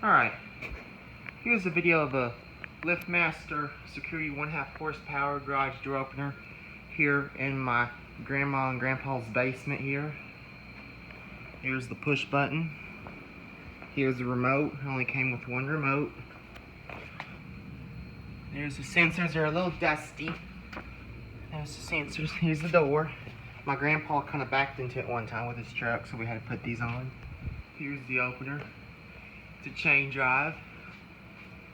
Alright, here's a video of a LiftMaster Security 1/2 horsepower garage door opener here in my grandma and grandpa's basement here. Here's the push button. Here's the remote. It only came with one remote. There's the sensors. They're a little dusty. There's the sensors. Here's the door. My grandpa kind of backed into it one time with his truck, so we had to put these on. Here's the opener. It's a chain drive.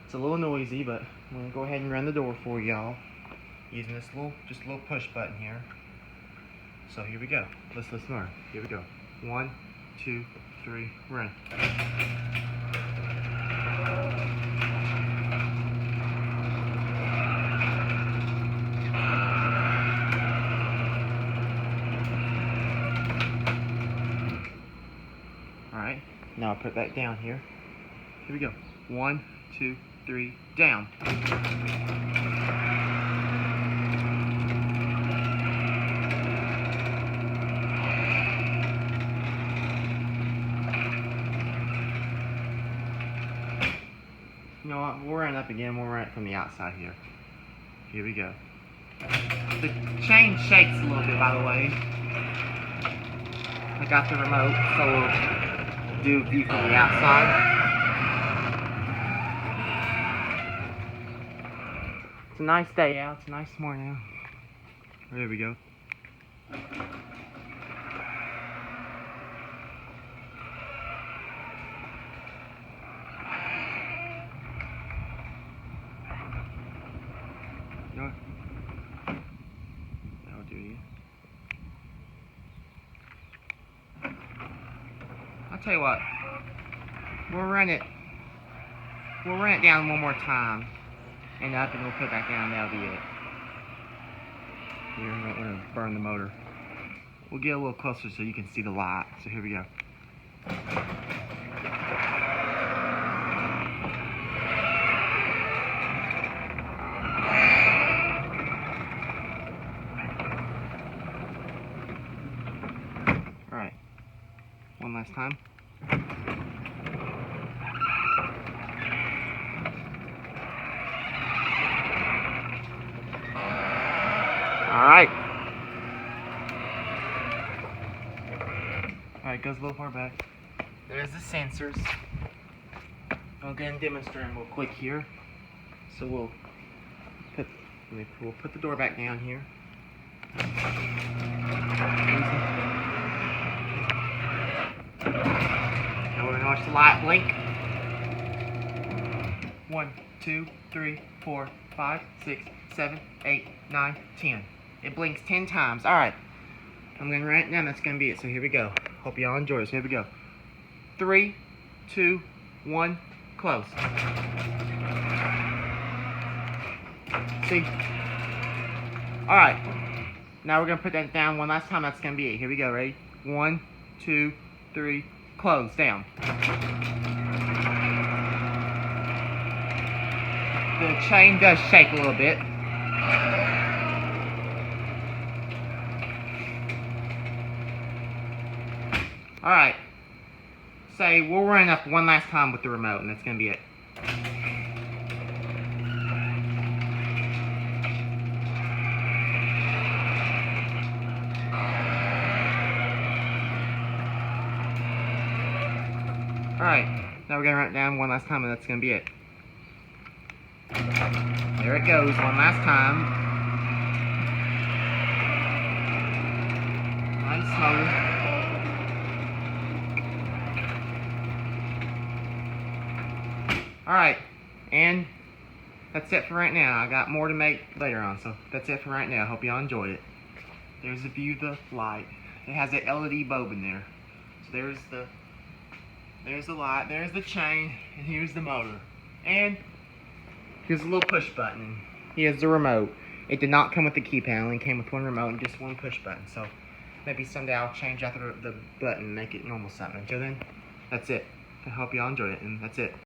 It's a little noisy, but I'm gonna go ahead and run the door for y'all using this just a little push button here. So here we go. Let's learn. Here we go. 1, 2, 3, run. Alright, now I'll put that down here. Here we go. 1, 2, 3, down. You know what? We'll run it up again. We'll run it from the outside here. Here we go. The chain shakes a little bit, by the way. I got the remote, so we'll do a view from the outside. It's a nice day out. It's a nice morning out. There we go. You know what? That'll do you. I'll tell you what. We'll run it down one more time. And up, and we'll put it back down. That'll be it. Here, we're gonna burn the motor. We'll get a little closer so you can see the light. So here we go. All right. One last time. Alright, goes a little far back. There's the sensors. I'll go and demonstrate them real quick here. So we'll put the door back down here. Now we're going to watch the light blink. 1, 2, 3, 4, 5, 6, 7, 8, 9, 10. It blinks 10 times. Alright. I'm going to run it down. That's going to be it. So here we go. Hope y'all enjoy this. Here we go. 3, 2, 1, close. See? Alright. Now we're going to put that down one last time. That's going to be it. Here we go. Ready? 1, 2, 3, close. Down. The chain does shake a little bit. Alright. Say, we'll run it up one last time with the remote, and that's going to be it. Alright. Now we're going to run it down one last time, and that's going to be it. There it goes, one last time. Nice motor. Alright, and that's it for right now. I got more to make later on, so that's it for right now. Hope y'all enjoyed it. There's the view of the light. It has an LED bulb in there. So there's the light, there's the chain, and here's the motor. And here's a little push button. Here's the remote. It did not come with the keypad. It only came with one remote and just one push button. So maybe someday I'll change out the button and make it normal something. Until then, that's it. I hope y'all enjoyed it, and that's it.